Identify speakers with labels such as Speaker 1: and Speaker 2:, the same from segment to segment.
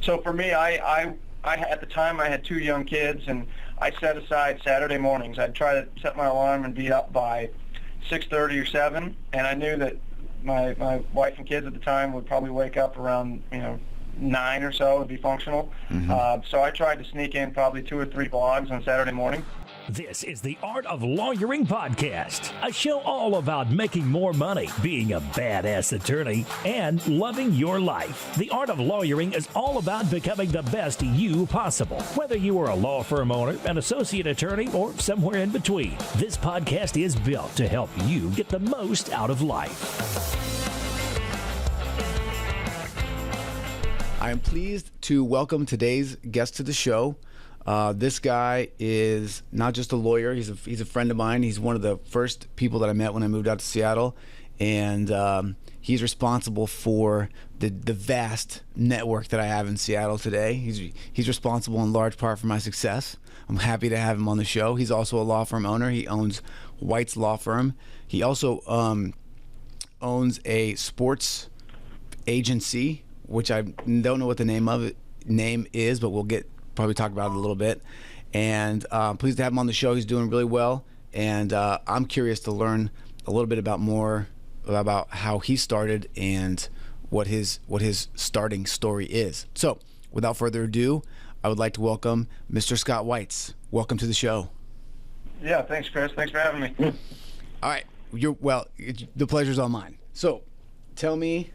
Speaker 1: So for me, I at the time I had 2 young kids, and I set aside Saturday mornings. I'd try to set my alarm and be up by 6:30 or 7, and I knew that my wife and kids at the time would probably wake up around 9 or so and be functional. So I tried to sneak in probably 2 or 3 blogs on Saturday morning.
Speaker 2: This is the Art of Lawyering podcast, a show all about making more money, being a badass attorney, and loving your life. The Art of Lawyering is all about becoming the best you possible. Whether you are a law firm owner, an associate attorney, or somewhere in between, this podcast is built to help you get the most out of life.
Speaker 3: I am pleased to welcome today's guest to the show. This guy is not just a lawyer, he's a friend of mine. He's one of the first people that I met when I moved out to Seattle, and he's responsible for the vast network that I have in Seattle today. He's responsible in large part for my success. I'm happy to have him on the show. He's also a law firm owner. He owns Weitz Law Firm. He also owns a sports agency, which I don't know what the name is, but we'll probably talk about it a little bit. And pleased to have him on the show. He's doing really well, and I'm curious to learn a little bit more about how he started and what his starting story is. So, without further ado, I would like to welcome Mr. Scott Weitz. Welcome to the show.
Speaker 1: Yeah, thanks, Chris. Thanks for having me.
Speaker 3: All right, the pleasure's all mine. So, tell me.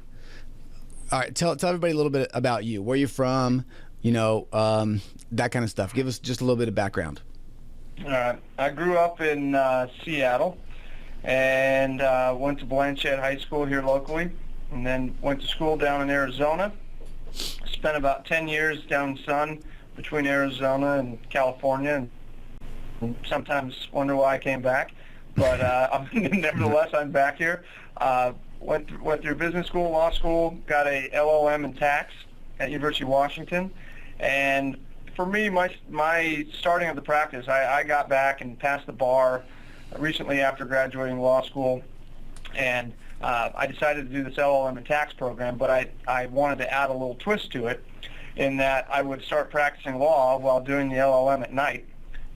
Speaker 3: All right, tell everybody a little bit about you. Where you're from. That kind of stuff. Give us just a little bit of background.
Speaker 1: I grew up in Seattle and went to Blanchette High School here locally, and then went to school down in Arizona. Spent about 10 years down sun between Arizona and California, and sometimes wonder why I came back. But nevertheless, I'm back here. Went through business school, law school, got a LLM in tax at University of Washington. And for me, my starting of the practice, I got back and passed the bar recently after graduating law school, and I decided to do this LLM and tax program, but I wanted to add a little twist to it in that I would start practicing law while doing the LLM at night,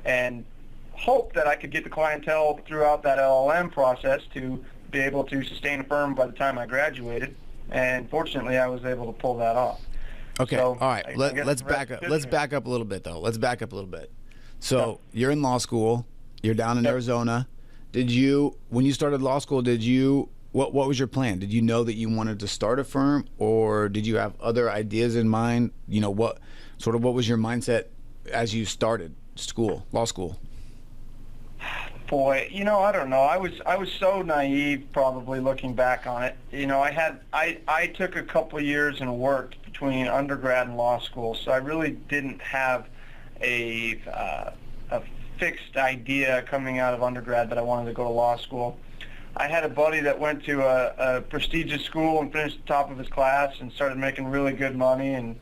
Speaker 1: and hope that I could get the clientele throughout that LLM process to be able to sustain a firm by the time I graduated, and fortunately I was able to pull that off.
Speaker 3: Okay,
Speaker 1: so,
Speaker 3: all right. Let's back up. Let's back up a little bit, though. Let's back up a little bit. So you're in law school. You're down in Arizona. When you started law school, what was your plan? Did you know that you wanted to start a firm, or did you have other ideas in mind? What was your mindset as you started law school?
Speaker 1: Boy, I don't know. I was so naive, probably looking back on it. I took a couple of years and worked between undergrad and law school, so I really didn't have a fixed idea coming out of undergrad that I wanted to go to law school. I had a buddy that went to a prestigious school and finished the top of his class and started making really good money, and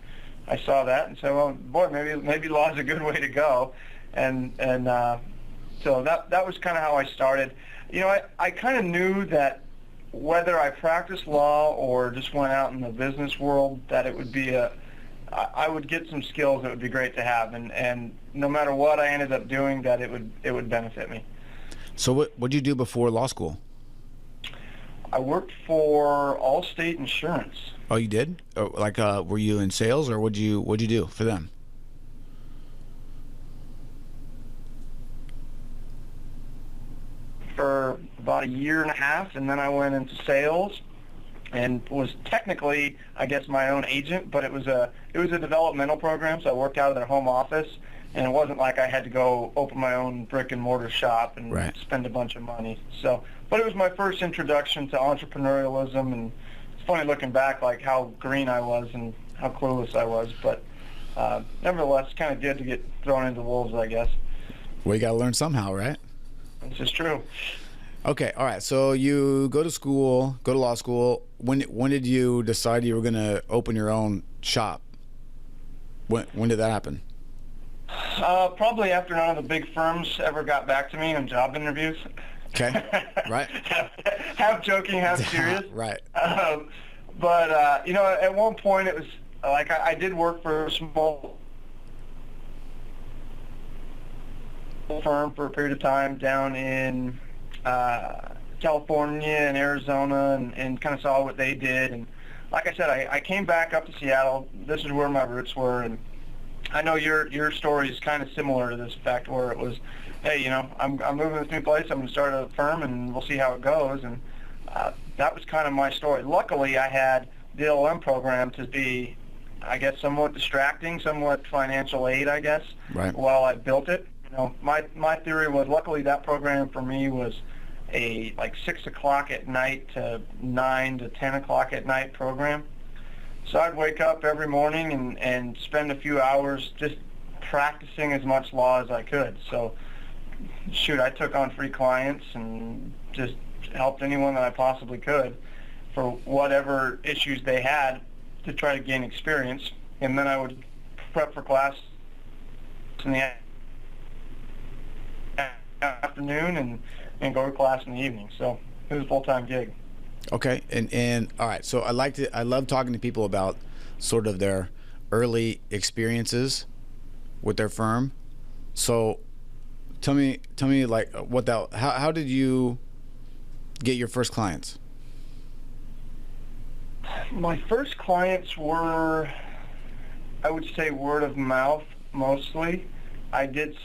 Speaker 1: I saw that and said, well, boy, maybe law is a good way to go, and so that was kind of how I started. I kind of knew that whether I practiced law or just went out in the business world, that it would be I would get some skills that would be great to have, and no matter what I ended up doing, that it would benefit me.
Speaker 3: So what'd you do before law school?
Speaker 1: I worked for Allstate Insurance.
Speaker 3: Oh, you did? Were you in sales, or what'd you do for them?
Speaker 1: For about a year and a half, and then I went into sales and was technically, I guess, my own agent, but it was a developmental program, so I worked out of their home office, and it wasn't like I had to go open my own brick and mortar shop and spend a bunch of money. So, but it was my first introduction to entrepreneurialism, and it's funny looking back, like how green I was and how clueless I was, but nevertheless, kind of good to get thrown into the wolves, I guess.
Speaker 3: Well, you got to learn somehow, right?
Speaker 1: This is true.
Speaker 3: Okay, all right. So you go to law school. When did you decide you were going to open your own shop? When did that happen?
Speaker 1: Probably after none of the big firms ever got back to me on job interviews.
Speaker 3: Okay, right.
Speaker 1: half joking, half serious.
Speaker 3: Right.
Speaker 1: But at one point it was like I did work for a small firm for a period of time down in California and Arizona, and kind of saw what they did. And like I said, I came back up to Seattle. This is where my roots were, and I know your story is kind of similar to this fact, where it was, hey, you know, I'm moving to this new place. I'm going to start a firm, and we'll see how it goes. And that was kind of my story. Luckily, I had the AOL program to be, I guess, somewhat distracting, somewhat financial aid, I guess,
Speaker 3: right,
Speaker 1: while I built it. You know, my theory was, luckily that program for me was a like 6 o'clock at night to 9 to 10 o'clock at night program. So I'd wake up every morning and spend a few hours just practicing as much law as I could. So shoot, I took on free clients and just helped anyone that I possibly could for whatever issues they had to try to gain experience. And then I would prep for class in the afternoon and go to class in the evening. So it was a full-time gig.
Speaker 3: Okay, and all right. So I love talking to people about sort of their early experiences with their firm. So tell me like how did you get your first clients?
Speaker 1: My first clients were, I would say, word of mouth mostly. I did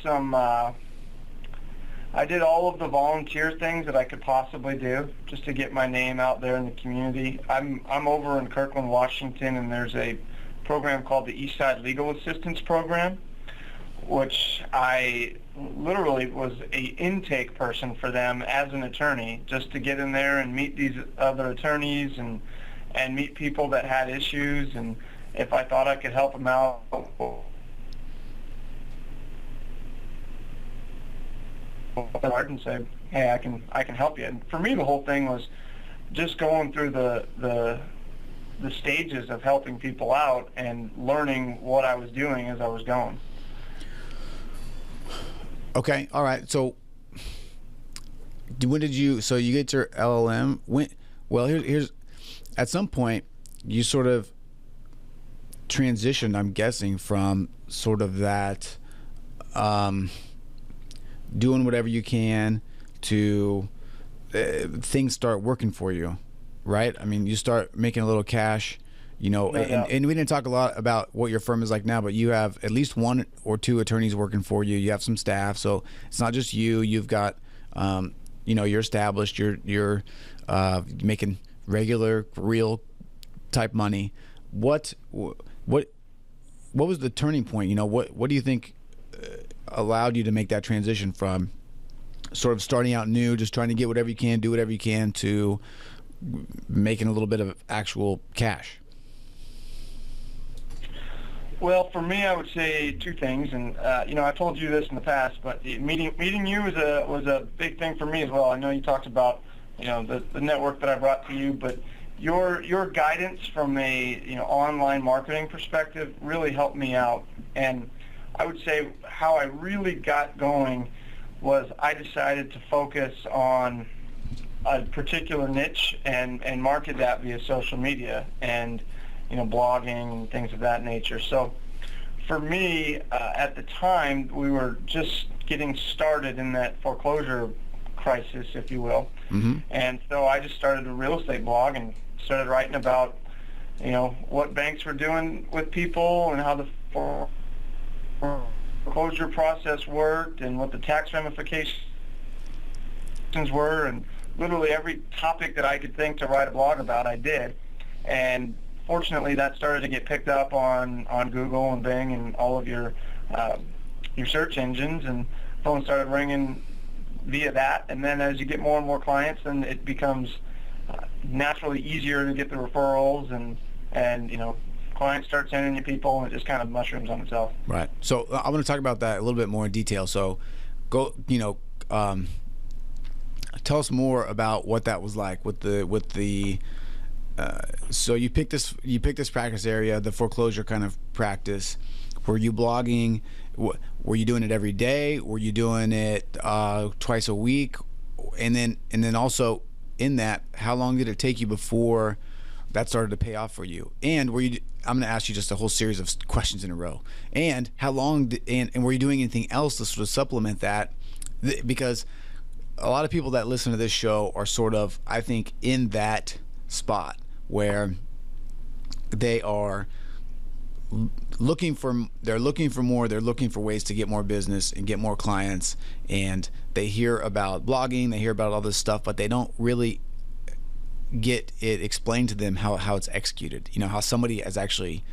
Speaker 1: I did all of the volunteer things that I could possibly do just to get my name out there in the community. I'm over in Kirkland, Washington, and there's a program called the Eastside Legal Assistance Program, which I literally was a intake person for them as an attorney, just to get in there and meet these other attorneys and meet people that had issues, and if I thought I could help them out, and say, hey, I can help you. And for me, the whole thing was just going through the stages of helping people out and learning what I was doing as I was going.
Speaker 3: Okay, all right. So when did you? So you get your LLM? Well, here's at some point you sort of transitioned, I'm guessing, from sort of that. Doing whatever you can to things start working for you, right? I mean, you start making a little cash, you know, and we didn't talk a lot about what your firm is like now, but you have at least 1 or 2 attorneys working for you. You have some staff, so it's not just you. You've got, you know, you're established. You're making regular, real type money. What was the turning point? You know, what do you think allowed you to make that transition from sort of starting out new, just trying to get whatever you can, do whatever you can, to making a little bit of actual cash?
Speaker 1: Well, for me, I would say 2 things, and you know, I told you this in the past, but meeting you was a big thing for me as well. I know you talked about, you know, the network that I brought to you, but your guidance from a, you know, online marketing perspective really helped me out. And I would say how I really got going was I decided to focus on a particular niche and market that via social media and, you know, blogging and things of that nature. So for me, at the time, we were just getting started in that foreclosure crisis, if you will.
Speaker 3: Mm-hmm.
Speaker 1: And so I just started a real estate blog and started writing about, you know, what banks were doing with people and how the foreclosure process worked and what the tax ramifications were, and literally every topic that I could think to write a blog about, I did. And fortunately, that started to get picked up on Google and Bing and all of your search engines, and phone started ringing via that. And then as you get more and more clients, then it becomes naturally easier to get the referrals, and you know, clients start sending you people, and it just kind of mushrooms on itself. Right.
Speaker 3: So I want to talk about that a little bit more in detail. So go, you know, tell us more about what that was like with the so you picked this practice area, the foreclosure kind of practice. Were you blogging? Were you doing it every day? Were you doing it twice a week? And then also in that, how long did it take you before that started to pay off for you? And were you, I'm going to ask you just a whole series of questions in a row. And how long, and were you doing anything else to sort of supplement that? Because a lot of people that listen to this show are sort of, I think, in that spot where they are looking for more, they're looking for ways to get more business and get more clients, and they hear about blogging, they hear about all this stuff, but they don't really get it explained to them how it's executed, how somebody has actually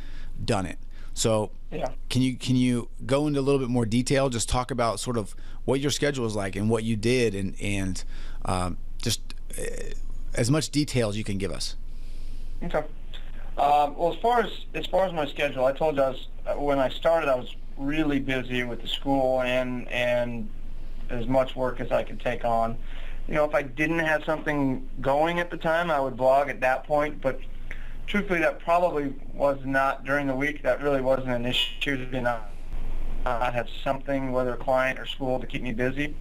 Speaker 3: done it. So
Speaker 1: yeah.
Speaker 3: Can you go into a little bit more detail, just talk about sort of what your schedule is like and what you did, and just as much detail as you can give us.
Speaker 1: Okay. Well, as far as my schedule, I told you when I started, I was really busy with the school and as much work as I could take on. If I didn't have something going at the time, I would blog at that point. But truthfully, that probably was not during the week. That really wasn't an issue to not have something, whether a client or school, to keep me busy.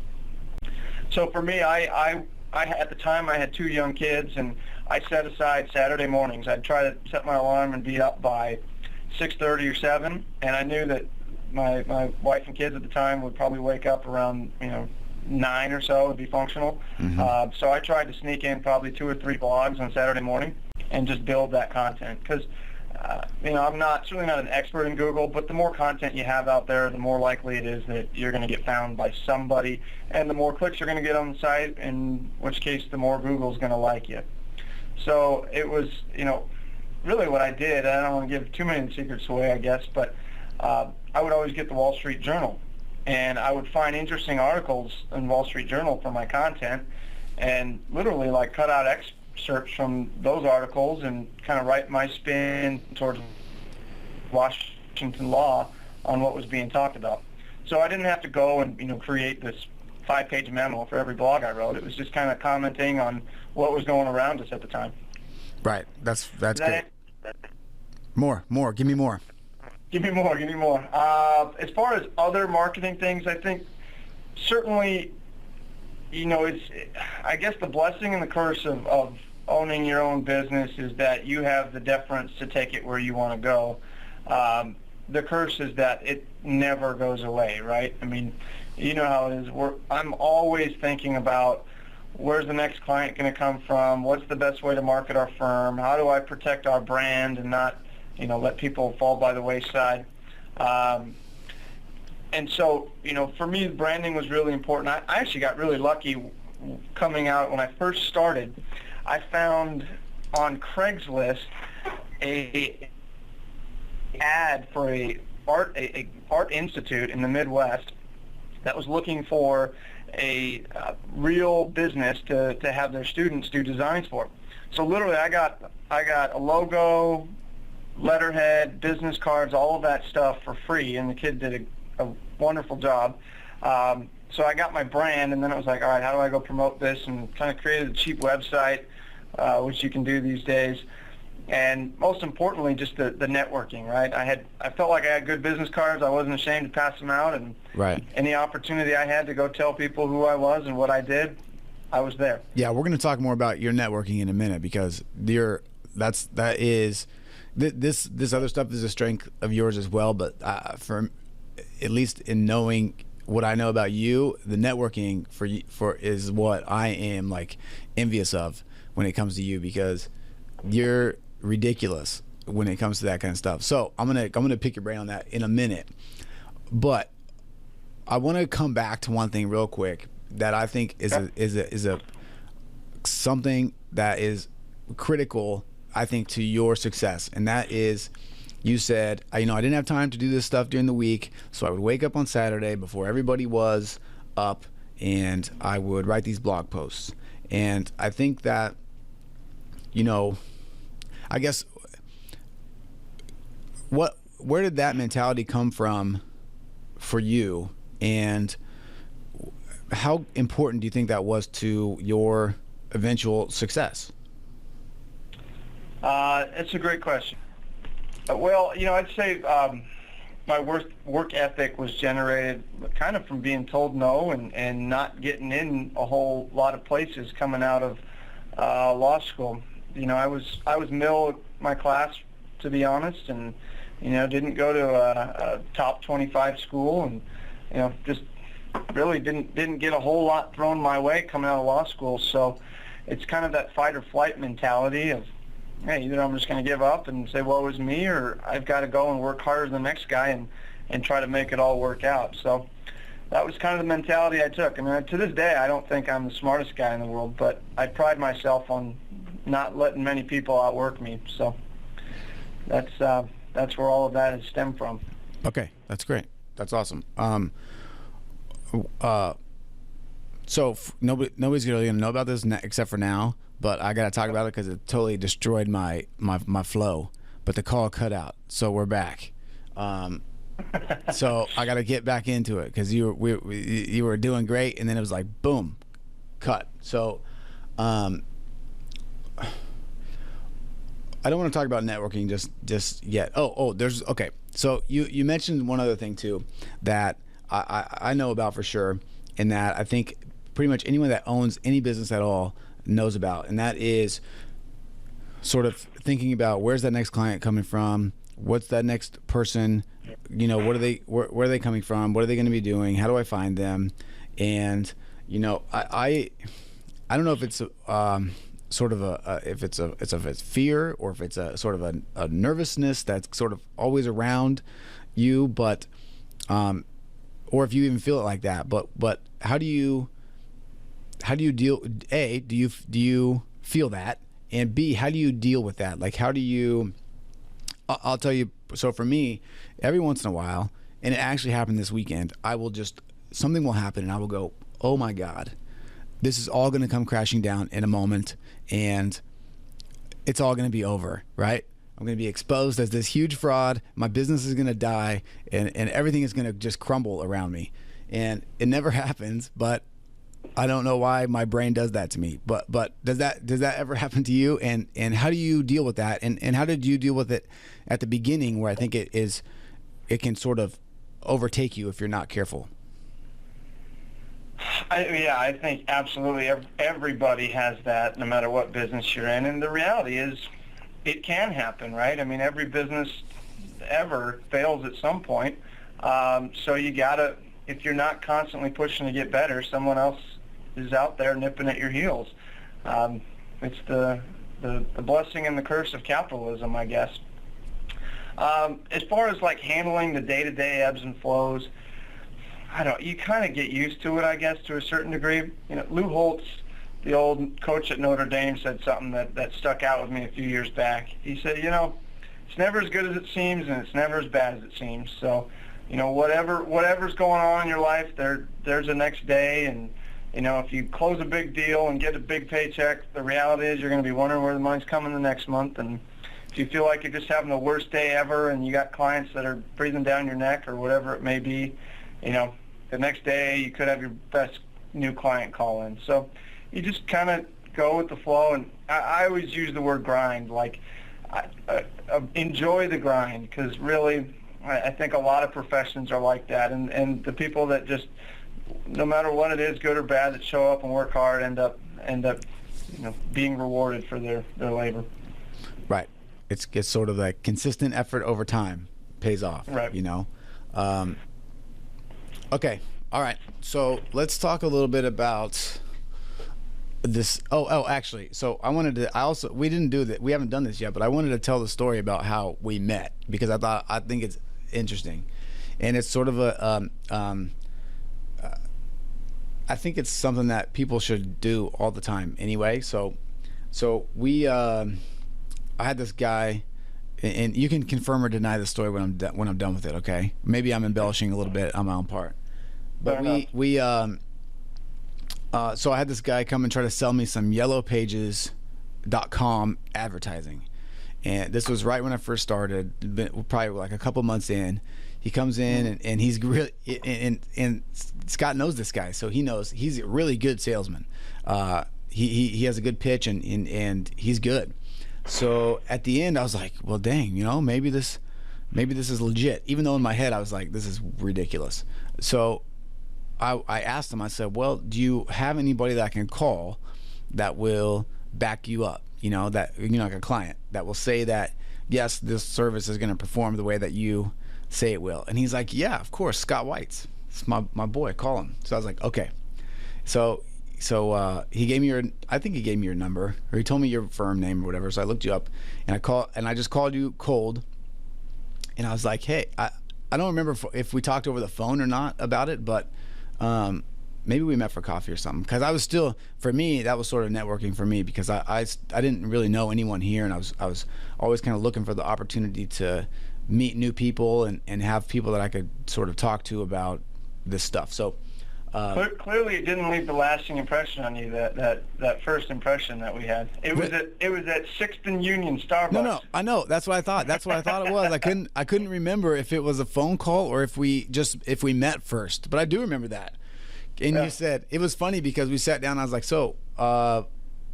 Speaker 1: So for me, I at the time I had 2 young kids, and I set aside Saturday mornings. I'd try to set my alarm and be up by 6:30 or 7, and I knew that my wife and kids at the time would probably wake up around 9 or so and be functional.
Speaker 3: Mm-hmm.
Speaker 1: So I tried to sneak in probably 2 or 3 blogs on Saturday morning and just build that content, because I'm certainly not an expert in Google, but the more content you have out there, the more likely it is that you're going to get found by somebody, and the more clicks you're going to get on the site, in which case the more Google's going to like you. So it was, really what I did. I don't want to give too many secrets away, I guess, but I would always get the Wall Street Journal, and I would find interesting articles in Wall Street Journal for my content, and literally cut out excerpts from those articles and kind of write my spin towards Washington law on what was being talked about. So I didn't have to go and create this 5-page memo for every blog I wrote. It was just kind of commenting on what was going around us at the time.
Speaker 3: Right. That's good. More. Give me more.
Speaker 1: Give me more. As far as other marketing things, I think certainly, I guess the blessing and the curse of owning your own business is that you have the deference to take it where you want to go. The curse is that it never goes away, right? I mean, you know how it is. I'm always thinking about, where's the next client going to come from? What's the best way to market our firm? How do I protect our brand and not, let people fall by the wayside? And so, for me, branding was really important. I actually got really lucky coming out when I first started. I found on Craigslist a ad for a art institute in the Midwest that was looking for a real business to have their students do designs for. So literally, I got a logo, letterhead, business cards, all of that stuff for free, and the kid did a wonderful job. So I got my brand, and then I was like, all right, how do I go promote this? And kind of created a cheap website, which you can do these days. And most importantly, just the networking, right? I felt like I had good business cards. I wasn't ashamed to pass them out, and
Speaker 3: right. Any
Speaker 1: opportunity I had to go tell people who I was and what I did, I was there.
Speaker 3: Yeah, we're going to talk more about your networking in a minute, because this other stuff is a strength of yours as well. But for at least in knowing what I know about you, the networking for is what I am envious of when it comes to you, because you're ridiculous when it comes to that kind of stuff. So I'm gonna pick your brain on that in a minute, but I want to come back to one thing real quick that I think is a something that is critical, I think, to your success, and that is, you said, I didn't have time to do this stuff during the week, so I would wake up on Saturday before everybody was up, and I would write these blog posts. And I think that, I guess, where did that mentality come from for you, and how important do you think that was to your eventual success?
Speaker 1: It's a great question. Well, I'd say my work ethic was generated kind of from being told no and not getting in a whole lot of places coming out of law school. I was middle of my class to be honest, and didn't go to a top 25 school, and just really didn't get a whole lot thrown my way coming out of law school. So it's kind of that fight or flight mentality of, hey, either I'm just going to give up and say, woe is me, or I've got to go and work harder than the next guy and try to make it all work out. So that was kind of the mentality I took. I mean, to this day, I don't think I'm the smartest guy in the world, but I pride myself on not letting many people outwork me. So that's where all of that has stemmed from.
Speaker 3: Okay, that's great. That's awesome. So nobody's really gonna know about this except for now, but I gotta talk about it because it totally destroyed my flow. But the call cut out, so we're back. So I gotta get back into it because you were doing great, and then it was like boom, cut. So I don't want to talk about networking just yet. There's okay. So you mentioned one other thing too that I know about for sure, and that I think pretty much anyone that owns any business at all knows about, and that is sort of thinking about where's that next client coming from, what's that next person, where are they coming from, what are they going to be doing, how do I find them, and I don't know if it's sort of if it's fear or if it's a sort of a nervousness that's sort of always around you, but or if you even feel it like that, but how do you deal? A, do you feel that, and B, how do you deal with that? Like, how do you? I'll tell you. So for me, every once in a while, and it actually happened this weekend, something will happen, and I will go, oh my God, this is all going to come crashing down in a moment, and it's all going to be over, right? I'm going to be exposed as this huge fraud. My business is going to die, and everything is going to just crumble around me. And it never happens, but I don't know why my brain does that to me. But does that ever happen to you? And how do you deal with that? And how did you deal with it at the beginning, where I think it can sort of overtake you if you're not careful?
Speaker 1: I think absolutely everybody has that, no matter what business you're in. And the reality is, it can happen, right? I mean, every business ever fails at some point. So you gotta, if you're not constantly pushing to get better, someone else is out there nipping at your heels. It's the blessing and the curse of capitalism, I guess. As far as like handling the day-to-day ebbs and flows, you kind of get used to it, I guess, to a certain degree. Lou Holtz, the old coach at Notre Dame, said something that stuck out with me a few years back. He said, it's never as good as it seems, and it's never as bad as it seems. So, whatever's going on in your life, there's a next day, and if you close a big deal and get a big paycheck, the reality is you're going to be wondering where the money's coming the next month. And if you feel like you're just having the worst day ever, and you got clients that are breathing down your neck or whatever it may be, the next day you could have your best new client call in. So you just kind of go with the flow, and I always use the word grind. Like, enjoy the grind, because really, I think a lot of professions are like that, and the people that just, no matter what it is, good or bad, that show up and work hard end up being rewarded for their labor. Right.
Speaker 3: It's sort of like consistent effort over time pays off.
Speaker 1: Right.
Speaker 3: Okay. All right. So let's talk a little bit about this. Actually, so we didn't do that. We haven't done this yet, but I wanted to tell the story about how we met, because I think it's interesting, and it's sort of I think it's something that people should do all the time anyway. So we, I had this guy, and you can confirm or deny the story when I'm done with it. Okay, maybe I'm embellishing a little bit on my own part, but so I had this guy come and try to sell me some yellowpages.com advertising, and this was right when I first started, probably like a couple months in. He comes in and he's really, and Scott knows this guy, so he knows he's a really good salesman. He has a good pitch, and he's good. So at the end, I was like, well, dang, maybe this is legit. Even though in my head I was like, this is ridiculous. So I asked him. I said, well, do you have anybody that I can call that will back you up? Like a client that will say that yes, this service is going to perform the way that you say it will. And he's like, yeah, of course, Scott Weitz. It's my boy, call him. So I was like, okay. So he gave me I think he gave me your number, or he told me your firm name or whatever. So I looked you up, and I just called you cold. And I was like, hey, I don't remember if we talked over the phone or not about it, but maybe we met for coffee or something. Because I was still, for me, that was sort of networking for me, because I didn't really know anyone here, and I was always kind of looking for the opportunity to meet new people and have people that I could sort of talk to about this stuff. So
Speaker 1: clearly, it didn't leave the lasting impression on you, that first impression that we had. It was at 6th and Union Starbucks.
Speaker 3: No, I know. That's what I thought. That's what I thought it was. I couldn't remember if it was a phone call or if we met first. But I do remember that. And you said, it was funny because we sat down. I was like, so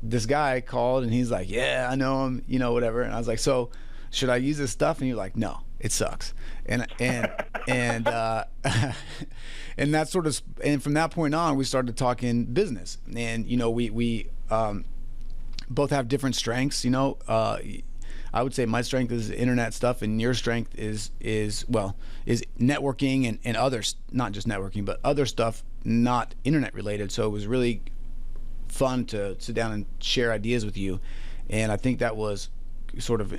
Speaker 3: this guy called, and he's like, yeah, I know him, whatever. And I was like, so should I use this stuff? And you're like, no, it sucks. And and that sort of, and from that point on, we started talking business. And we both have different strengths. I would say my strength is internet stuff, and your strength is networking and others, not just networking, but other stuff not internet related. So it was really fun to sit down and share ideas with you, and I think that was sort of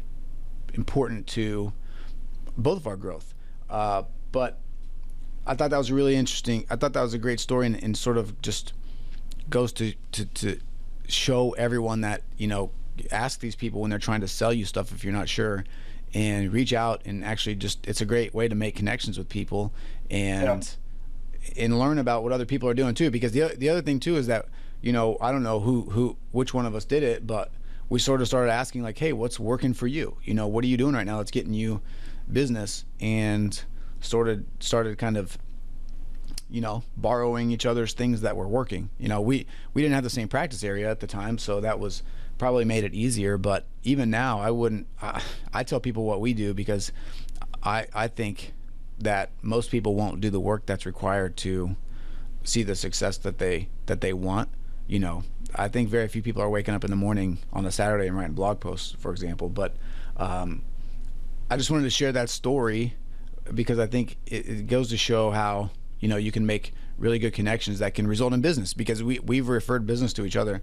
Speaker 3: important to both of our growth. But I thought that was really interesting. I thought that was a great story, and sort of just goes to show everyone that, ask these people when they're trying to sell you stuff if you're not sure, and reach out and actually it's a great way to make connections with people and learn about what other people are doing too. Because the other thing too is that, I don't know which one of us did it, but we sort of started asking like, hey, what's working for you? What are you doing right now that's getting you business? And started kind of, borrowing each other's things that were working. We didn't have the same practice area at the time, so that was probably made it easier. But even now, I tell people what we do, because I think that most people won't do the work that's required to see the success that they want. I think very few people are waking up in the morning on a Saturday and writing blog posts, for example. But I just wanted to share that story because I think it goes to show how you can make really good connections that can result in business, because we've referred business to each other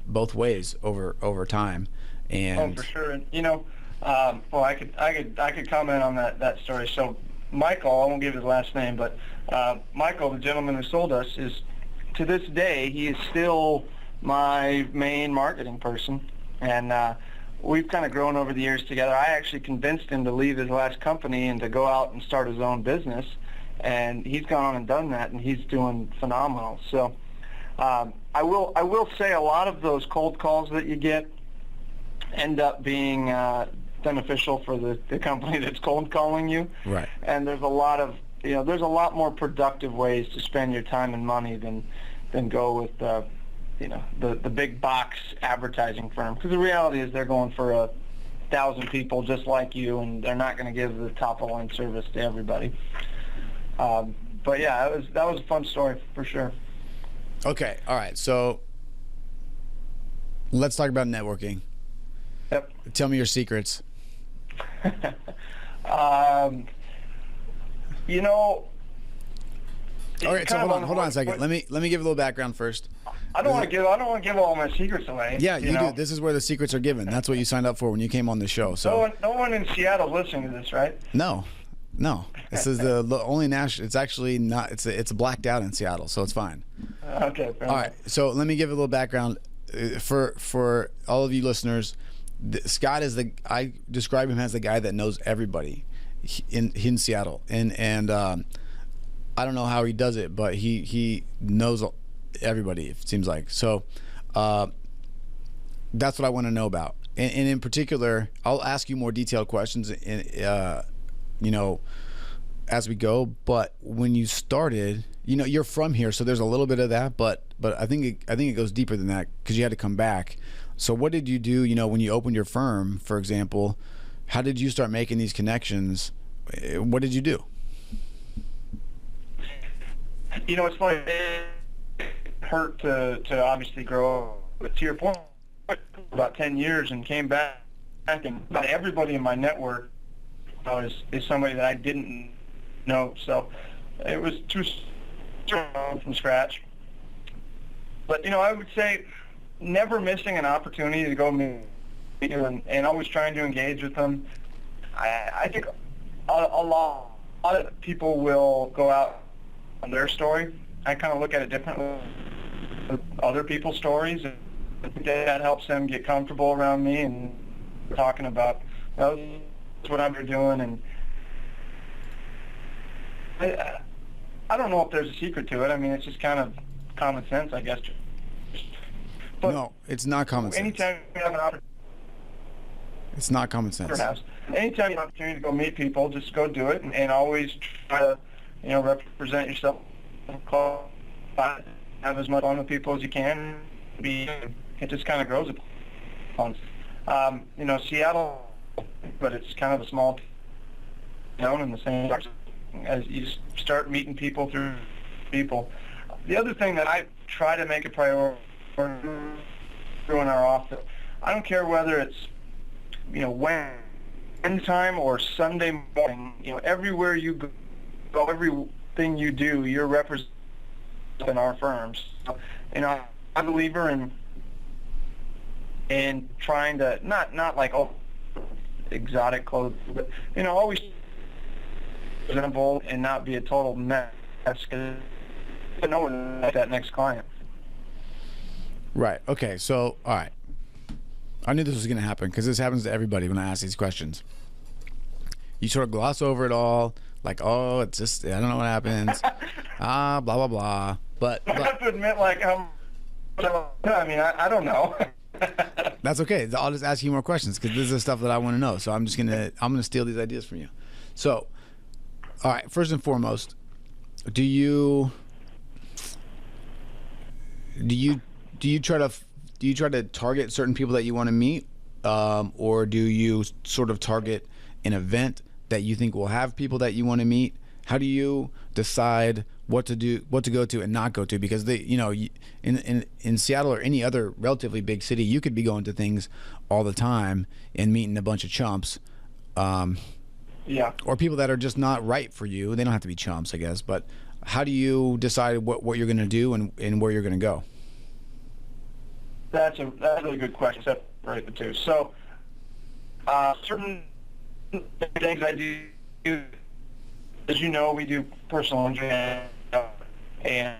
Speaker 3: both ways over time. And
Speaker 1: for sure. And well, I could comment on that story. So Michael, I won't give his last name, but Michael, the gentleman who sold us, is, to this day, he is still my main marketing person, and we've kind of grown over the years together. I actually convinced him to leave his last company and to go out and start his own business, and he's gone on and done that, and he's doing phenomenal. So I will say a lot of those cold calls that you get end up being beneficial for the company that's cold calling you.
Speaker 3: Right.
Speaker 1: And there's a lot of there's a lot more productive ways to spend your time and money than go with the big box advertising firm, because the reality is they're going for 1,000 people just like you, and they're not going to give the top of the line service to everybody. But yeah, that was a fun story for sure.
Speaker 3: Okay, all right. So let's talk about networking.
Speaker 1: Yep.
Speaker 3: Tell me your secrets. All right, so hold on a second. Let me give a little background first.
Speaker 1: I don't want to give all my secrets away.
Speaker 3: Yeah, you do. This is where the secrets are given. That's what you signed up for when you came on the show. So
Speaker 1: no one in Seattle listening to this, right?
Speaker 3: No. This is the only national. It's actually not. It's blacked out in Seattle, so it's fine.
Speaker 1: Okay.
Speaker 3: All right. So let me give a little background for all of you listeners. Scott is I describe him as the guy that knows everybody in Seattle, and I don't know how he does it, but he knows everybody, it seems like. So that's what I want to know about, and in particular, I'll ask you more detailed questions as we go. But when you started, you're from here, so there's a little bit of that, but I think it goes deeper than that, because you had to come back. So what did you do, when you opened your firm, for example? How did you start making these connections? What did you do?
Speaker 1: It's funny. It hurt to obviously grow up. But to your point, about 10 years and came back but everybody in my network is somebody that I didn't know. So it was too strong from scratch. But, I would say never missing an opportunity to go meet you and always trying to engage with them. I think a lot of people will go out on their story. I kind of look at it differently with other people's stories. I think that helps them get comfortable around me and talking about that's what I'm doing. And I don't know if there's a secret to it. I mean, it's just kind of common sense, I guess. But
Speaker 3: no, it's not common sense.
Speaker 1: Anytime you have an opportunity,
Speaker 3: it's not common sense.
Speaker 1: perhaps. Anytime you have an opportunity to go meet people, just go do it, and always try to, represent yourself. Have as much fun with people as you can. It just kind of grows upon. Seattle, but it's kind of a small town in the same as you start meeting people through people. The other thing that I try to make a priority in our office, I don't care whether it's when time or Sunday morning, everywhere you go, everything you do, you're representing our firms. So, I'm a believer in trying to not like exotic clothes, but always presentable and not be a total mess. Because no one like that next client.
Speaker 3: Right. Okay. So, all right. I knew this was going to happen because this happens to everybody when I ask these questions. You sort of gloss over it all, like, oh, it's just, I don't know what happens. Blah, blah, blah. But
Speaker 1: I have to admit, I don't know.
Speaker 3: That's okay. I'll just ask you more questions because this is the stuff that I want to know. So I'm gonna steal these ideas from you. So, all right. First and foremost, do you try to target certain people that you want to meet, or do you sort of target an event that you think will have people that you want to meet? How do you decide what to go to and not go to? Because in Seattle or any other relatively big city, you could be going to things all the time and meeting a bunch of chumps, or people that are just not right for you. They don't have to be chumps, I guess. But how do you decide what you're going to do and where you're going to go?
Speaker 1: That's a really good question. Separate the two. So, certain things I do, as you know, we do personal injury, and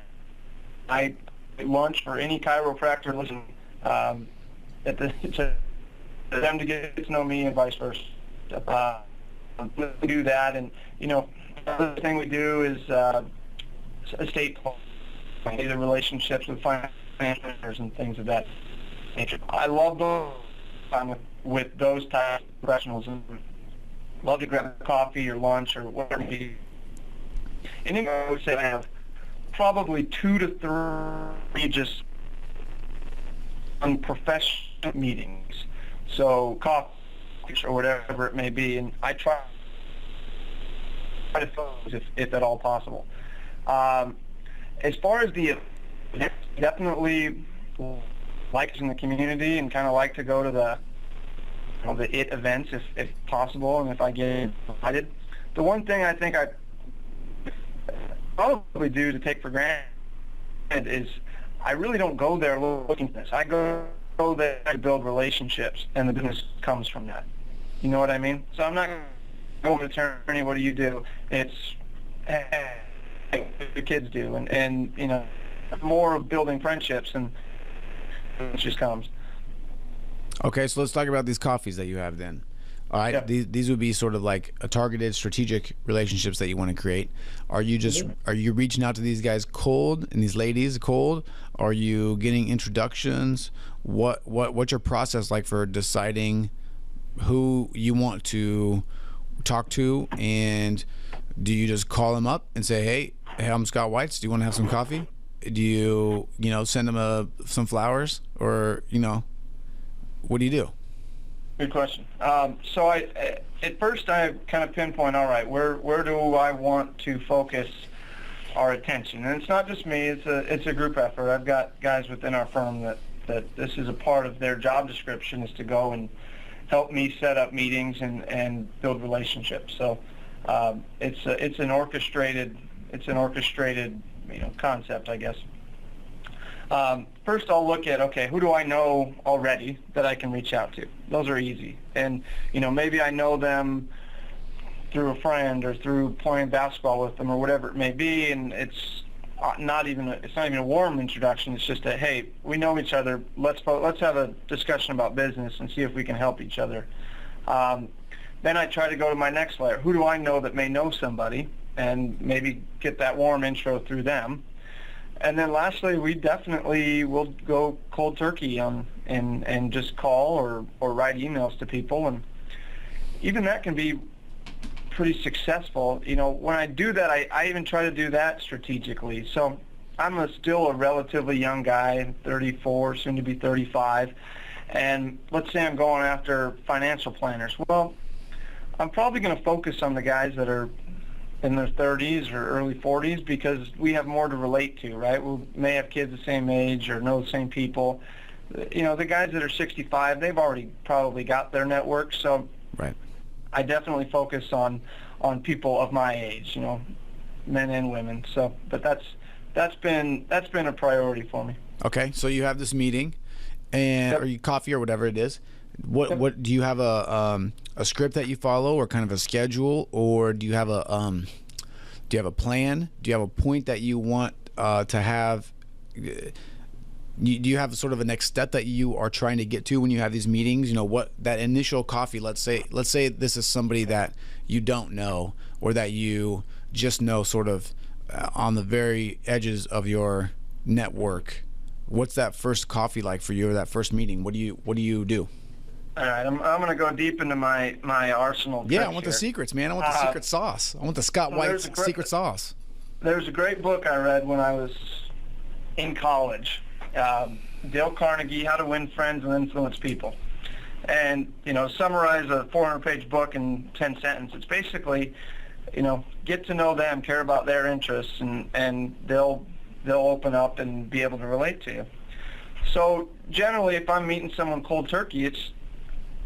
Speaker 1: I lunch for any chiropractor listening to them to get to know me and vice versa. We do that, and the other thing we do is estate planning, either relationships with financiers and things of that nature. I love those time with those types of professionals, and love to grab a coffee or lunch or whatever it be. And then I would say I have probably 2 to 3 just unprofessional meetings, so coffee or whatever it may be, and I try to focus if at all possible. As far as the events, definitely like in the community and kind of like to go to the IT events if possible, and if I get invited. The one thing I think I probably do to take for granted is I really don't go there looking for this. I go there to build relationships, and the business comes from that. You know what I mean? So I'm not going to attorney, what do you do? It's the kids do, and more of building friendships, and it just comes.
Speaker 3: Okay, so let's talk about these coffees that you have then. All right, yeah. These would be sort of like a targeted strategic relationships that you want to create. Are you reaching out to these guys cold and these ladies cold? Are you getting introductions? What's your process like for deciding who you want to talk to? And do you just call them up and say, hey, I'm Scott Weitz. Do you want to have some coffee? Do you send them some flowers, or what do you do?
Speaker 1: Good question. So at first I kind of pinpoint, all right, where do I want to focus our attention? And it's not just me, it's a group effort. I've got guys within our firm that this is a part of their job description, is to go help me set up meetings and build relationships. So it's an orchestrated concept, I guess. First, I'll look at, okay, who do I know already that I can reach out to? Those are easy. And, maybe I know them through a friend or through playing basketball with them or whatever it may be, and it's not even a warm introduction. It's just hey, we know each other. Let's have a discussion about business and see if we can help each other. Then I try to go to my next layer. Who do I know that may know somebody, and maybe get that warm intro through them. And then lastly, we definitely will go cold turkey and just call or write emails to people, and even that can be pretty successful. When I do that, I even try to do that strategically. So I'm still a relatively young guy, 34, soon to be 35, and let's say I'm going after financial planners. Well, I'm probably going to focus on the guys that are in their 30s or early 40s because we have more to relate to, right? We may have kids the same age or know the same people. The guys that are 65, they've already probably got their network. So
Speaker 3: right.
Speaker 1: I definitely focus on people of my age, men and women. So, but that's been a priority for me.
Speaker 3: Okay, so you have this meeting, and or you coffee or whatever it is. What do you have a script that you follow, or kind of a schedule, or do you have a plan? Do you have a point that you want to have? Do you have sort of a next step that you are trying to get to when you have these meetings? What that initial coffee. Let's say this is somebody that you don't know, or that you just know sort of on the very edges of your network. What's that first coffee like for you, or that first meeting? What do you do?
Speaker 1: All right, I'm going to go deep into my arsenal.
Speaker 3: Yeah, I want the secrets, man. I want the secret sauce. I want the Scott Weitz secret sauce.
Speaker 1: There's a great book I read when I was in college. Dale Carnegie, How to Win Friends and Influence People. And, summarize a 400-page book in 10 sentences. It's basically, get to know them, care about their interests, and they'll open up and be able to relate to you. So generally, if I'm meeting someone cold turkey,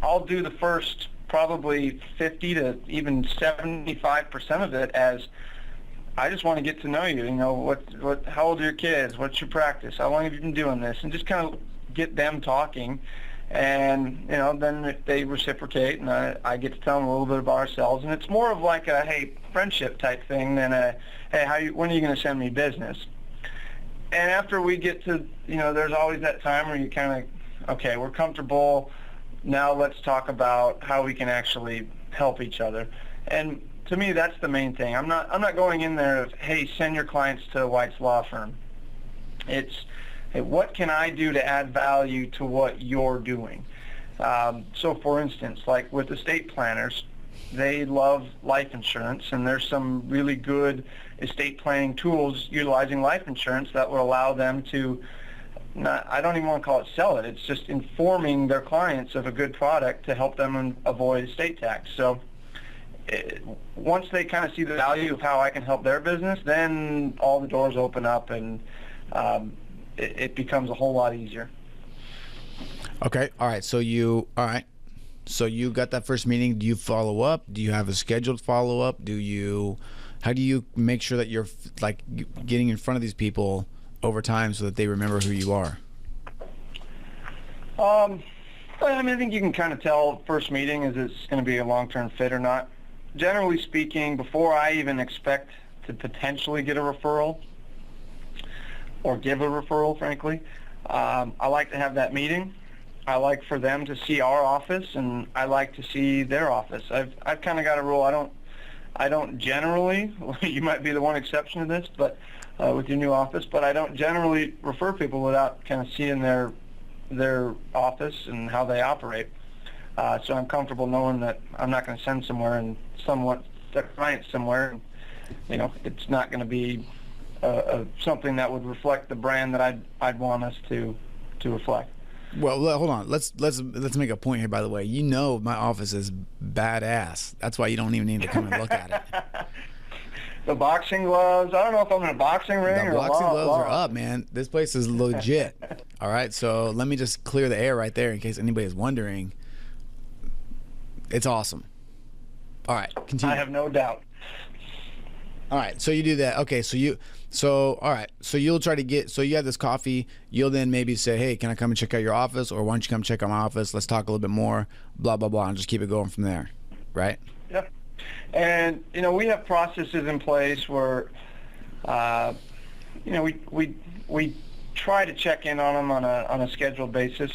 Speaker 1: I'll do the first probably 50 to even 75% of it as I just want to get to know you. How old are your kids? What's your practice? How long have you been doing this? And just kind of get them talking. And, then if they reciprocate, and I get to tell them a little bit about ourselves. And it's more of like a, hey, friendship type thing than a, hey, when are you going to send me business? And after we get to, there's always that time where you kind of, okay, we're comfortable. Now let's talk about how we can actually help each other. And to me, that's the main thing. I'm not going in there of, hey, send your clients to Weitz Law Firm. It's, hey, what can I do to add value to what you're doing? So for instance, like with estate planners, they love life insurance, and there's some really good estate planning tools utilizing life insurance that will allow them to, I don't even want to call it sell it, it's just informing their clients of a good product to help them avoid estate tax. So once they kind of see the value of how I can help their business, then all the doors open up, and it becomes a whole lot easier.
Speaker 3: Okay, all right. So you got that first meeting. Do you follow up? Do you have a scheduled follow up? How do you make sure that you're like getting in front of these people over time so that they remember who you are?
Speaker 1: I think you can kind of tell first meeting is it's going to be a long-term fit or not. Generally speaking, before I even expect to potentially get a referral or give a referral, frankly, I like to have that meeting. I like for them to see our office, and I like to see their office. I've kind of got a rule. I don't generally, you might be the one exception to this, but with your new office, but I don't generally refer people without kind of seeing their office and how they operate. So I'm comfortable knowing that I'm not going to send somewhere and the client somewhere. It's not going to be something that would reflect the brand that I'd want us to reflect.
Speaker 3: Well, hold on. Let's make a point here. By the way, my office is badass. That's why you don't even need to come and look at it.
Speaker 1: The boxing gloves. I don't know if I'm in a boxing ring.
Speaker 3: The boxing gloves are up, man. This place is legit. All right, so let me just clear the air right there in case anybody's wondering. It's awesome. All right, continue.
Speaker 1: I have no doubt.
Speaker 3: All right, so you do that. Okay, all right, so you'll try to so you have this coffee. You'll then maybe say, hey, can I come and check out your office? Or why don't you come check out my office? Let's talk a little bit more, blah, blah, blah, and just keep it going from there, right?
Speaker 1: Yeah. And, we have processes in place where, we try to check in on them on a scheduled basis.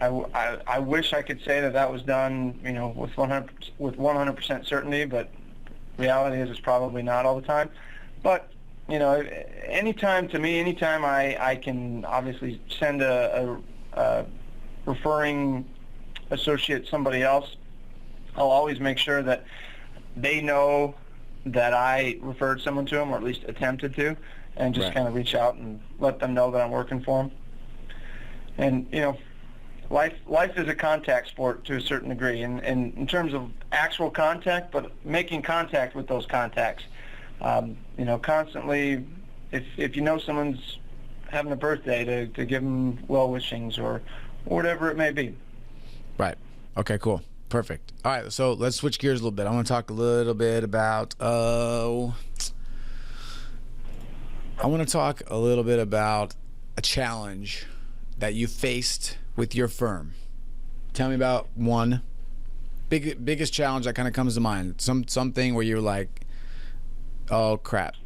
Speaker 1: I wish I could say that was done, with 100% certainty, but reality is it's probably not all the time. But, anytime I can obviously send a referring associate somebody else, I'll always make sure that they know that I referred someone to them, or at least attempted to, and just kind of reach out and let them know that I'm working for them. And, life is a contact sport to a certain degree, and in terms of actual contact, but making contact with those contacts. Constantly, if someone's having a birthday, to give them well-wishings or whatever it may be.
Speaker 3: Right. Okay, cool. Perfect. All right, so let's switch gears a little bit. I want to talk a little bit about a challenge that you faced with your firm. Tell me about one biggest challenge that kind of comes to mind. Something where you're like, oh crap,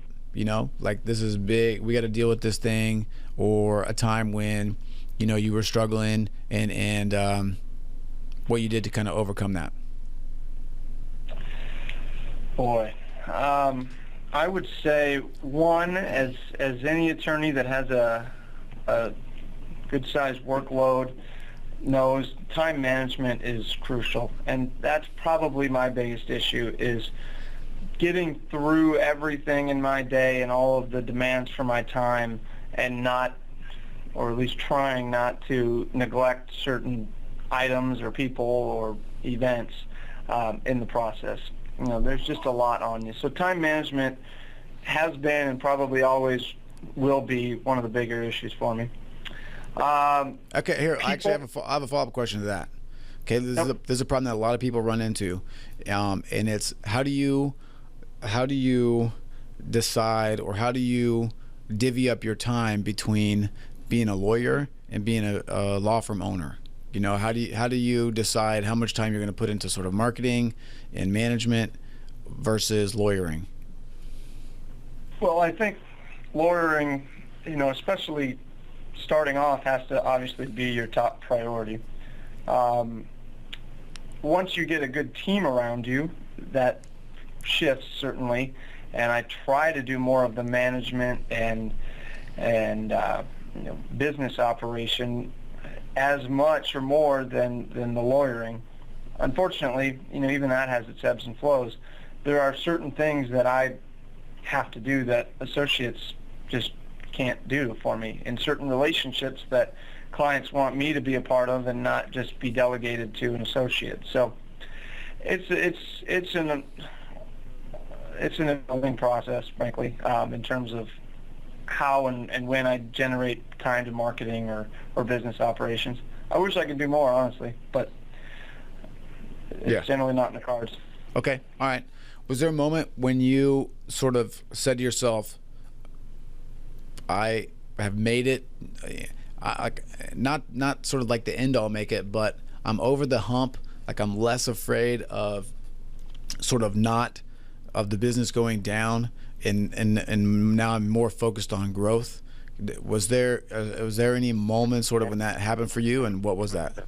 Speaker 3: like this is big. We got to deal with this thing, or a time when, you were struggling and what you did to kind of overcome that.
Speaker 1: Boy, I would say one, as any attorney that has a good-sized workload knows, time management is crucial, and that's probably my biggest issue, is getting through everything in my day and all of the demands for my time, and not, or at least trying not to, neglect certain items or people or events in the process. There's just a lot on you. So time management has been and probably always will be one of the bigger issues for me.
Speaker 3: Okay, here, I actually have a follow-up question to that. Okay, this is a problem that a lot of people run into, and it's how do you decide, or how do you divvy up your time between being a lawyer and being a law firm owner? How do you decide how much time you're going to put into sort of marketing and management versus lawyering?
Speaker 1: Well, I think lawyering, especially starting off, has to obviously be your top priority. Once you get a good team around you, that shifts certainly, and I try to do more of the management and business operation as much or more than the lawyering. Unfortunately, even that has its ebbs and flows. There are certain things that I have to do that associates just can't do for me, in certain relationships that clients want me to be a part of and not just be delegated to an associate. So it's an evolving process, frankly, in terms of how and when I generate time to marketing or business operations. I wish I could do more, honestly, but it's generally not in the cards.
Speaker 3: Okay, all right. Was there a moment when you sort of said to yourself, I have made it, not sort of like the end all make it, but I'm over the hump, like I'm less afraid of sort of not of the business going down, and now I'm more focused on growth? Was there any moment sort of when that happened for you, and what was that?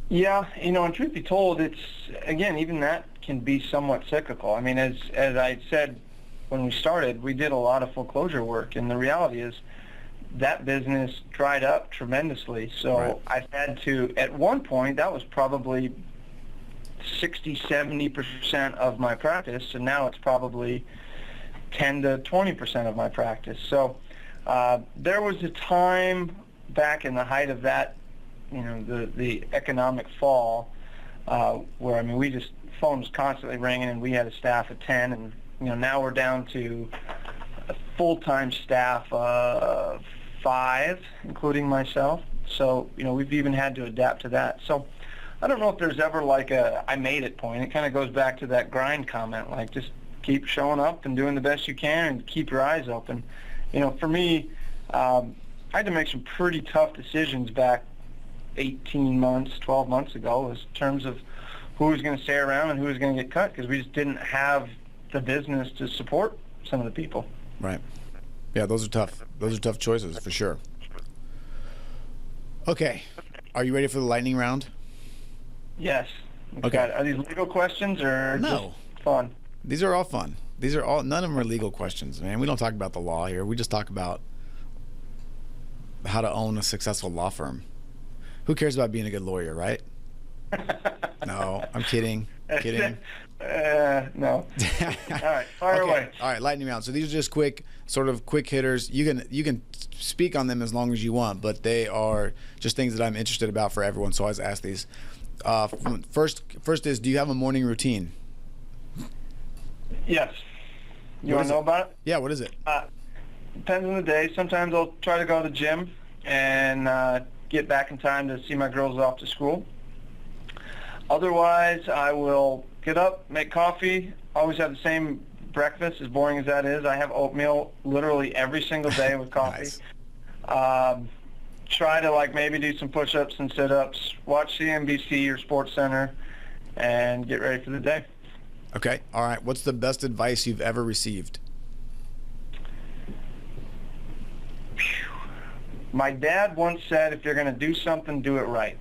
Speaker 1: Yeah, and truth be told, it's, again, even that can be somewhat cyclical. I mean, as I said when we started, we did a lot of foreclosure work, and the reality is that business dried up tremendously. So I had to, at one point, that was probably 60-70% of my practice, and now it's probably 10 to 20% of my practice. So there was a time back in the height of that, the economic fall, where, I mean, phone was constantly ringing, and we had a staff of 10, and now we're down to a full-time staff of 5, including myself. So we've even had to adapt to that. So I don't know if there's ever like a I made it point. It kind of goes back to that grind comment, like just keep showing up and doing the best you can and keep your eyes open. For me, I had to make some pretty tough decisions back 18 months, 12 months ago in terms of who was going to stay around and who was going to get cut, because we just didn't have the business to support some of the people.
Speaker 3: Right. Yeah, those are tough. Those are tough choices for sure. Okay. Are you ready for the lightning round?
Speaker 1: Yes.
Speaker 3: Okay.
Speaker 1: Are these legal questions or
Speaker 3: No.
Speaker 1: just fun?
Speaker 3: These are all fun. None of them are legal questions, man. We don't talk about the law here. We just talk about how to own a successful law firm. Who cares about being a good lawyer, right? No, I'm kidding.
Speaker 1: No. All right, fire
Speaker 3: Okay.
Speaker 1: away.
Speaker 3: All right, lightning round. So these are just quick hitters. You can speak on them as long as you want, but they are just things that I'm interested about for everyone. So I always ask these. First is, do you have a morning routine?
Speaker 1: Yes. You
Speaker 3: What
Speaker 1: want
Speaker 3: is
Speaker 1: to know
Speaker 3: it?
Speaker 1: about it?
Speaker 3: Yeah. What is it?
Speaker 1: Depends on the day. Sometimes I'll try to go to the gym and get back in time to see my girls off to school. Otherwise, I will get up, make coffee, always have the same breakfast, as boring as that is. I have oatmeal literally every single day with coffee.
Speaker 3: Nice.
Speaker 1: Try to maybe do some push-ups and sit-ups, watch CNBC or Sports Center, and get ready for the day.
Speaker 3: Okay. All right. What's the best advice you've ever received?
Speaker 1: My dad once said, if you're going to do something, do it right.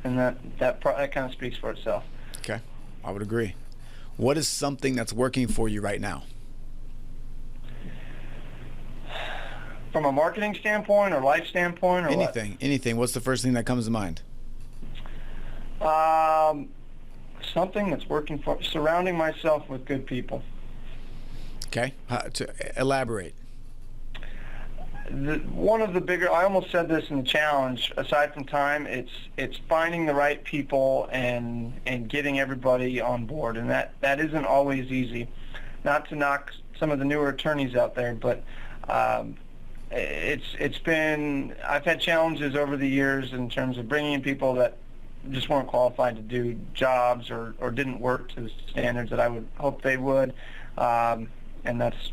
Speaker 1: And that kind of speaks for itself.
Speaker 3: Okay. I would agree. What is something that's working for you right now?
Speaker 1: From a marketing standpoint or life standpoint or
Speaker 3: Anything. What's the first thing that comes to mind?
Speaker 1: Something that's working for surrounding myself with good people.
Speaker 3: Okay. To elaborate.
Speaker 1: One of the bigger, I almost said this in the challenge, aside from time, it's finding the right people and getting everybody on board, and that isn't always easy. Not to knock some of the newer attorneys out there, but it's been, I've had challenges over the years in terms of bringing in people that just weren't qualified to do jobs or didn't work to the standards that I would hope they would, and that's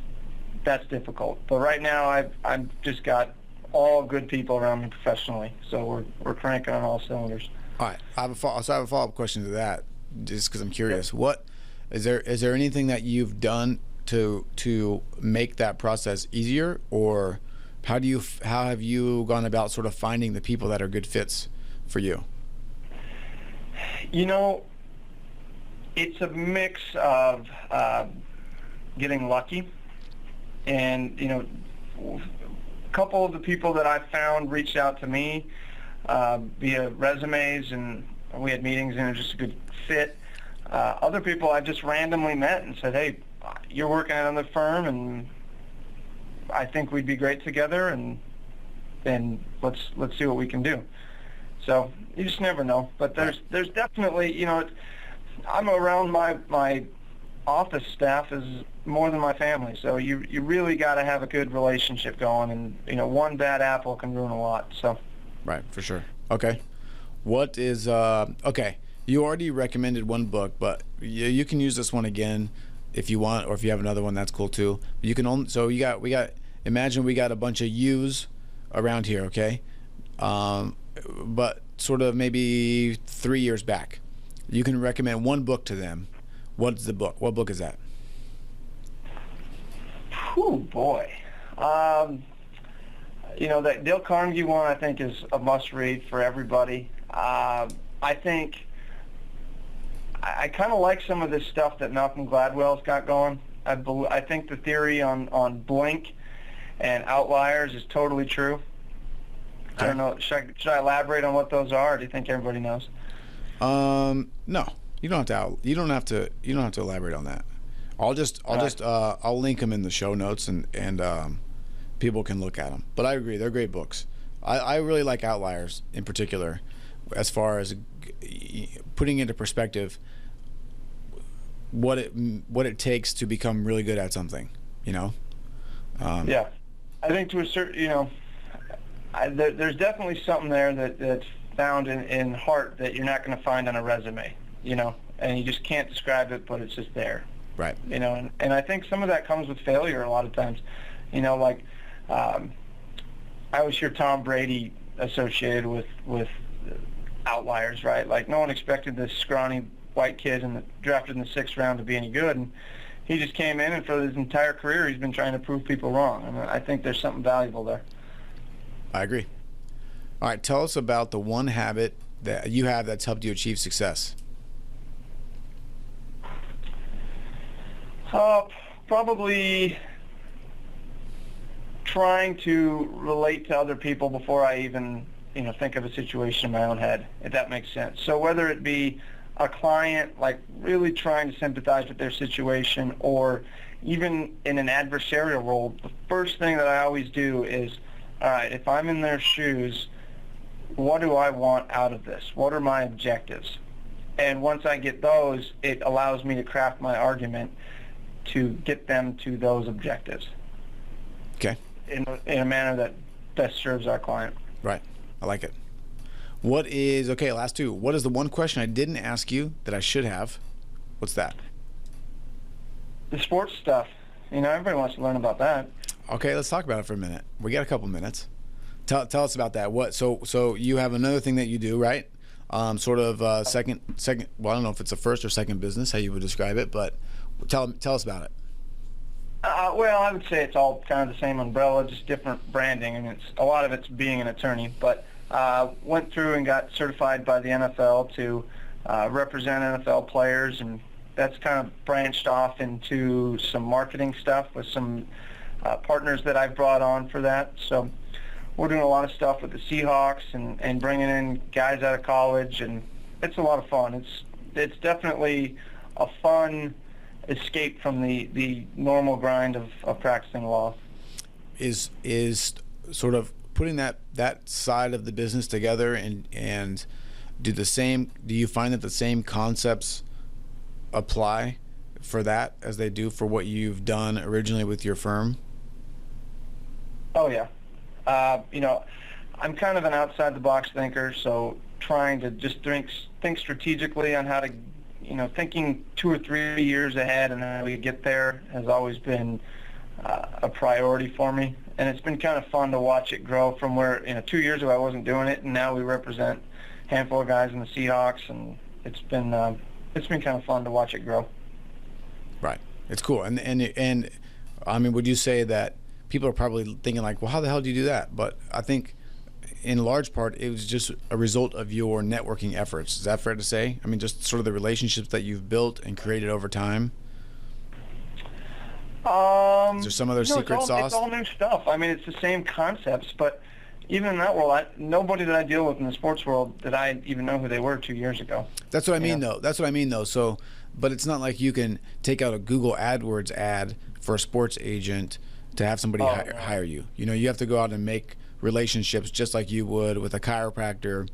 Speaker 1: difficult. But right now, I've just got all good people around me professionally, so we're cranking on all cylinders.
Speaker 3: All right. I have a follow-up question to that, just because I'm curious. What is there anything that you've done to make that process easier, or how have you gone about sort of finding the people that are good fits for you?
Speaker 1: It's a mix of getting lucky. And, a couple of the people that I found reached out to me via resumes, and we had meetings, and it was just a good fit. Other people I just randomly met and said, hey, you're working at another firm, and I think we'd be great together, and let's see what we can do. So you just never know. But there's definitely, I'm around my office staff is more than my family, so you really got to have a good relationship going, and one bad apple can ruin a lot. So
Speaker 3: right, for sure. Okay, what is okay, you already recommended one book, but you can use this one again if you want, or if you have another one, that's cool too. You can only, so we got imagine we got a bunch of yous around here, okay, but sort of maybe 3 years back. You can recommend one book to them. What's the book? What book is that?
Speaker 1: Oh boy. That Dale Carnegie one I think is a must-read for everybody. I think I kind of like some of this stuff that Malcolm Gladwell's got going. I think the theory on blink and outliers is totally true.
Speaker 3: Okay.
Speaker 1: I don't know. Should I elaborate on what those are, or do you think everybody knows?
Speaker 3: No. You don't have to elaborate on that. I'll link them in the show notes, and people can look at them. But I agree, they're great books. I really like Outliers in particular, as far as putting into perspective what it takes to become really good at something. Yeah, I
Speaker 1: think to a certain, there's definitely something there that found in heart that you're not going to find on a resume, and you just can't describe it, but it's just there.
Speaker 3: Right.
Speaker 1: And I think some of that comes with failure a lot of times. I always hear Tom Brady associated with outliers, right? Like, no one expected this scrawny white kid drafted in the 6th round to be any good, and he just came in, and for his entire career he's been trying to prove people wrong. I think there's something valuable there.
Speaker 3: I agree. All right, tell us about the one habit that you have that's helped you achieve success.
Speaker 1: Probably trying to relate to other people before I even, think of a situation in my own head, if that makes sense. So whether it be a client, like really trying to sympathize with their situation, or even in an adversarial role, the first thing that I always do is, all right, if I'm in their shoes, what do I want out of this? What are my objectives? And once I get those, it allows me to craft my argument to get them to those objectives.
Speaker 3: Okay.
Speaker 1: In a manner that best serves our client.
Speaker 3: Right. I like it. Last two. What is the one question I didn't ask you that I should have? What's that?
Speaker 1: The sports stuff. Everybody wants to learn about that.
Speaker 3: Okay, let's talk about it for a minute. We got a couple minutes. Tell us about that. What? So you have another thing that you do, right? Second. Well, I don't know if it's a first or second business, how you would describe it, but tell us about it.
Speaker 1: Well, I would say it's all kind of the same umbrella, just different branding, and a lot of it's being an attorney. But went through and got certified by the NFL to represent NFL players, and that's kind of branched off into some marketing stuff with some partners that I've brought on for that. So we're doing a lot of stuff with the Seahawks and bringing in guys out of college, and it's a lot of fun. It's definitely a fun escape from the normal grind of practicing law.
Speaker 3: Is sort of putting that side of the business together and do you find that the same concepts apply for that as they do for what you've done originally with your firm?
Speaker 1: Oh yeah. I'm kind of an outside the box thinker, so trying to just think strategically on how to, thinking 2 or 3 years ahead and how we get there has always been a priority for me. And it's been kind of fun to watch it grow from where, 2 years ago I wasn't doing it, and now we represent a handful of guys in the Seahawks, and it's been kind of fun to watch it grow.
Speaker 3: Right. It's cool. And I mean, would you say that people are probably thinking like, well, how the hell do you do that? But I think in large part, it was just a result of your networking efforts. Is that fair to say? I mean, just sort of the relationships that you've built and created over time? Is there some other secret sauce?
Speaker 1: It's all new stuff. I mean, it's the same concepts, but even in that world, nobody that I deal with in the sports world did I even know who they were 2 years ago.
Speaker 3: That's what I mean, though. That's what I mean, though. So, but it's not like you can take out a Google AdWords ad for a sports agent to have somebody hire you. You have to go out and make relationships just like you would with a chiropractor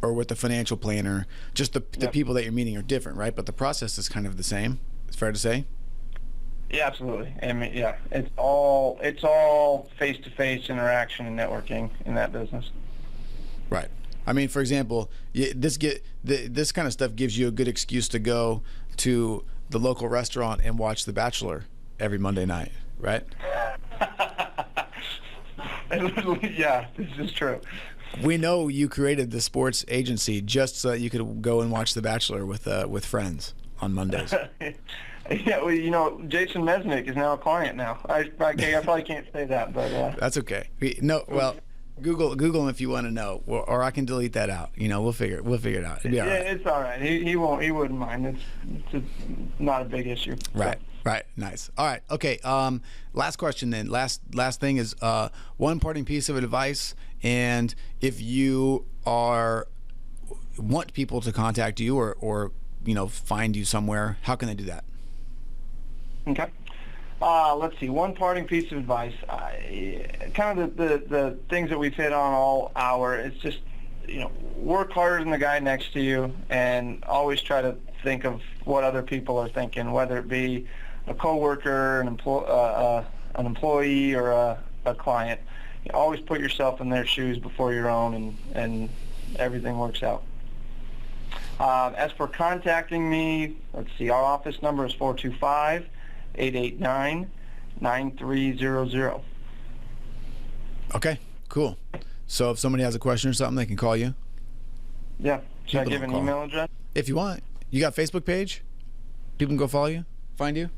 Speaker 3: or with a financial planner. Just the people that you're meeting are different, right? But the process is kind of the same. It's fair to say?
Speaker 1: Yeah, absolutely. I mean, yeah, it's all face-to-face interaction and networking in that business.
Speaker 3: Right. I mean, for example, this kind of stuff gives you a good excuse to go to the local restaurant and watch The Bachelor every Monday night, right?
Speaker 1: Yeah, this is true.
Speaker 3: We know you created the sports agency just so that you could go and watch The Bachelor with friends on Mondays.
Speaker 1: Yeah, well, Jason Mesnick is now a client now. I probably can't say that, but
Speaker 3: that's okay. Well, Google him if you want to know, or I can delete that out. We'll figure it out. It'll be all right.
Speaker 1: It's all right. He wouldn't mind. It's not a big issue.
Speaker 3: Right. So. Right. Nice. All right. Okay. Last question then. Last thing is one parting piece of advice, and if you want people to contact you or find you somewhere, how can they do that?
Speaker 1: Okay. Let's see. One parting piece of advice. Kind of the things that we've hit on all hour. It's just, work harder than the guy next to you, and always try to think of what other people are thinking, whether it be a coworker, an employee, or a client. Always put yourself in their shoes before your own, and everything works out. As for contacting me, let's see, our office number is 425-889-9300.
Speaker 3: Okay, cool. So if somebody has a question or something, they can call you?
Speaker 1: Yeah. Should I
Speaker 3: People
Speaker 1: give
Speaker 3: don't
Speaker 1: an
Speaker 3: call.
Speaker 1: email address?
Speaker 3: If you want. You got a Facebook page? People can go follow you? Find you?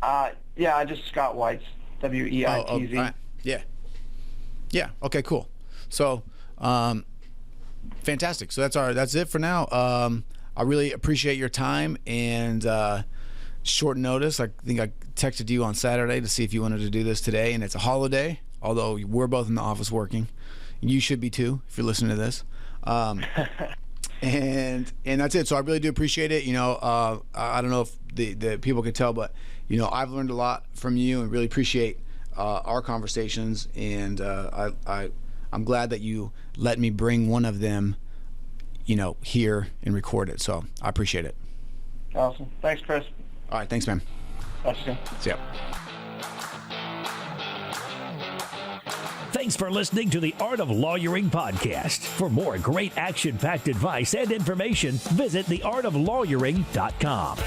Speaker 1: Yeah, I just Scott Weitz, W-E-I-T-Z.
Speaker 3: All right. Yeah. Yeah, okay, cool. So, fantastic. So that's it for now. I really appreciate your time and short notice. I think I texted you on Saturday to see if you wanted to do this today, and it's a holiday, although we're both in the office working. You should be too if you're listening to this. And that's it. So I really do appreciate it. I don't know if the people can tell, but I've learned a lot from you and really appreciate our conversations. And I'm glad that you let me bring one of them, here and record it. So I appreciate it.
Speaker 1: Awesome. Thanks, Chris.
Speaker 3: All right. Thanks, man.
Speaker 1: Talk soon.
Speaker 3: See ya.
Speaker 2: Thanks for listening to the Art of Lawyering podcast. For more great action-packed advice and information, visit theartoflawyering.com.